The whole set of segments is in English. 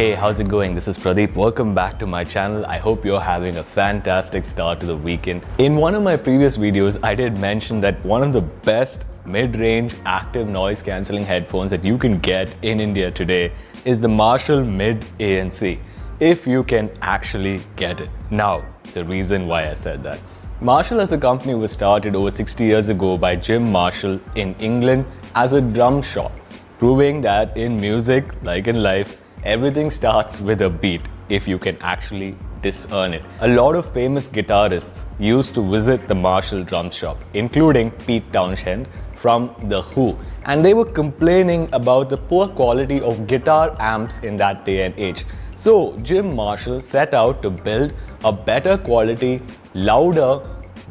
Hey, how's it going? This is Pradeep. Welcome back to my channel. I hope you're having a fantastic start to the weekend. In one of my previous videos, I did mention that one of the best mid-range active noise cancelling headphones that you can get in India today is the Marshall Mid ANC, if you can actually get it. Now, the reason why I said that. Marshall as a company was started over 60 years ago by Jim Marshall in England as a drum shop, proving that in music, like in life, everything starts with a beat if you can actually discern it. A lot of famous guitarists used to visit the Marshall drum shop, including Pete Townshend from The Who, and they were complaining about the poor quality of guitar amps in that day and age. So Jim Marshall set out to build a better quality, louder,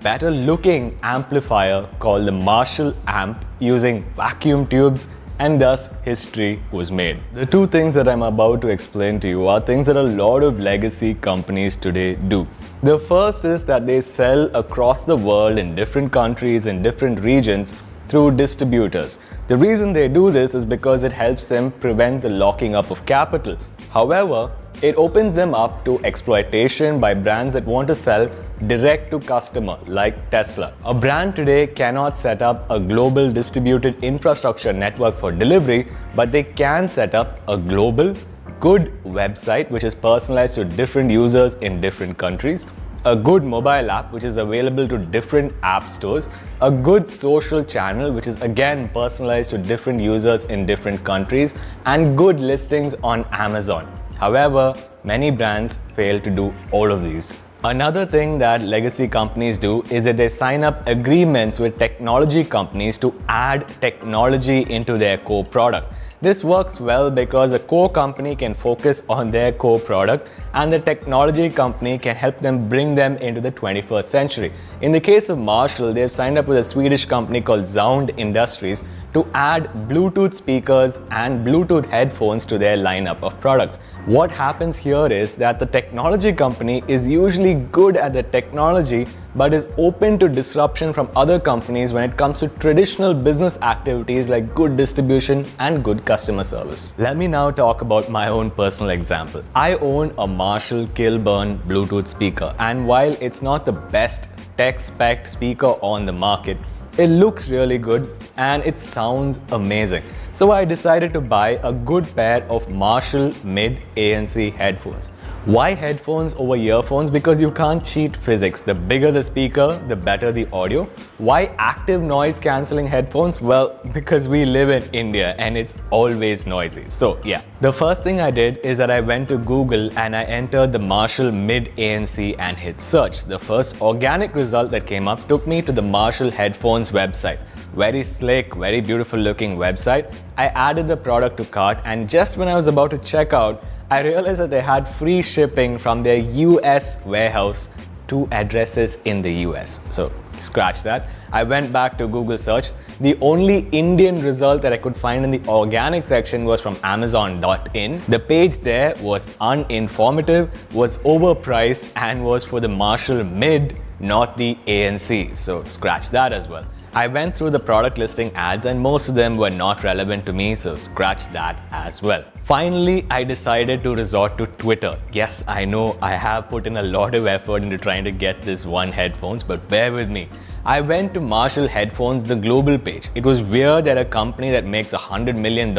better looking amplifier called the Marshall amp using vacuum tubes, and thus history was made. The two things that I'm about to explain to you are things that a lot of legacy companies today do. The first is that they sell across the world in different countries and different regions through distributors. The reason they do this is because it helps them prevent the locking up of capital. However, it opens them up to exploitation by brands that want to sell direct to customer, like Tesla. A brand today cannot set up a global distributed infrastructure network for delivery, but they can set up a global, good website which is personalized to different users in different countries, a good mobile app which is available to different app stores, a good social channel which is again personalized to different users in different countries, and good listings on Amazon. However, many brands fail to do all of these. Another thing that legacy companies do is that they sign up agreements with technology companies to add technology into their core product. This works well because a core company can focus on their core product and the technology company can help them bring them into the 21st century. In the case of Marshall, they've signed up with a Swedish company called Sound Industries to add Bluetooth speakers and Bluetooth headphones to their lineup of products. What happens here is that the technology company is usually good at the technology but is open to disruption from other companies when it comes to traditional business activities like good distribution and good customer service. Let me now talk about my own personal example. I own a Marshall Kilburn Bluetooth speaker, and while it's not the best tech spec speaker on the market, it looks really good and it sounds amazing. So I decided to buy a good pair of Marshall Mid ANC headphones. Why headphones over earphones? Because you can't cheat physics. The bigger the speaker, the better the audio. Why active noise cancelling headphones? Well, because we live in India and it's always noisy. So yeah, the first thing I did is that I went to Google and I entered the Marshall Mid ANC and hit search. The first organic result that came up took me to the Marshall headphones website. Very slick, very beautiful looking website. I added the product to cart, and just when I was about to check out, I realized that they had free shipping from their US warehouse to addresses in the US. So scratch that. I went back to Google search. The only Indian result that I could find in the organic section was from Amazon.in. The page there was uninformative, was overpriced, and was for the Marshall Mid, not the ANC. So scratch that as well. I went through the product listing ads and most of them were not relevant to me, so scratch that as well. Finally, I decided to resort to Twitter. Yes, I know I have put in a lot of effort into trying to get this one headphones, but bear with me. I went to Marshall Headphones, the global page. It was weird that a company that makes $100 million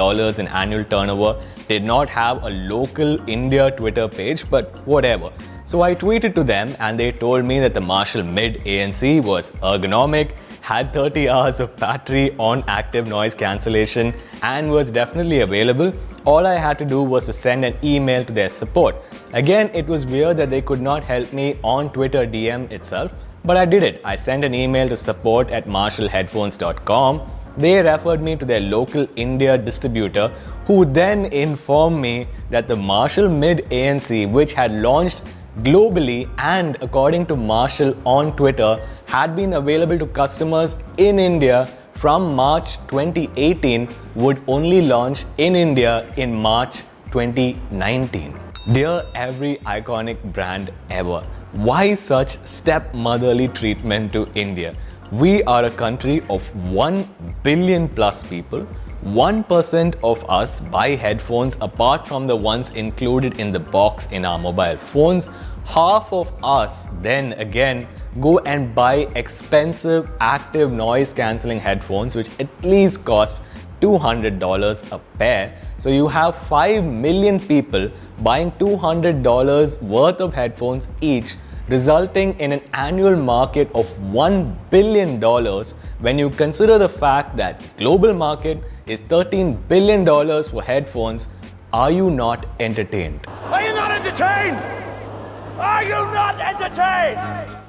in annual turnover did not have a local India Twitter page, but whatever. So I tweeted to them and they told me that the Marshall Mid ANC was ergonomic, had 30 hours of battery on active noise cancellation, and was definitely available. All I had to do was to send an email to their support. Again, it was weird that they could not help me on Twitter DM itself, but I did it. I sent an email to support@marshallheadphones.com. They referred me to their local India distributor, who then informed me that the Marshall Mid ANC, which had launched globally and according to Marshall on Twitter, had been available to customers in India from March 2018, would only launch in India in March 2019. Dear every iconic brand ever, why such stepmotherly treatment to India? We are a country of 1 billion plus people 1% of us buy headphones apart from the ones included in the box in our mobile phones. Half of us then again go and buy expensive active noise cancelling headphones which at least cost $200 a pair. So you have 5 million people buying $200 worth of headphones each, resulting in an annual market of $1 billion when you consider the fact that global market is $13 billion for headphones. Are you not entertained? Are you not entertained? Are you not entertained?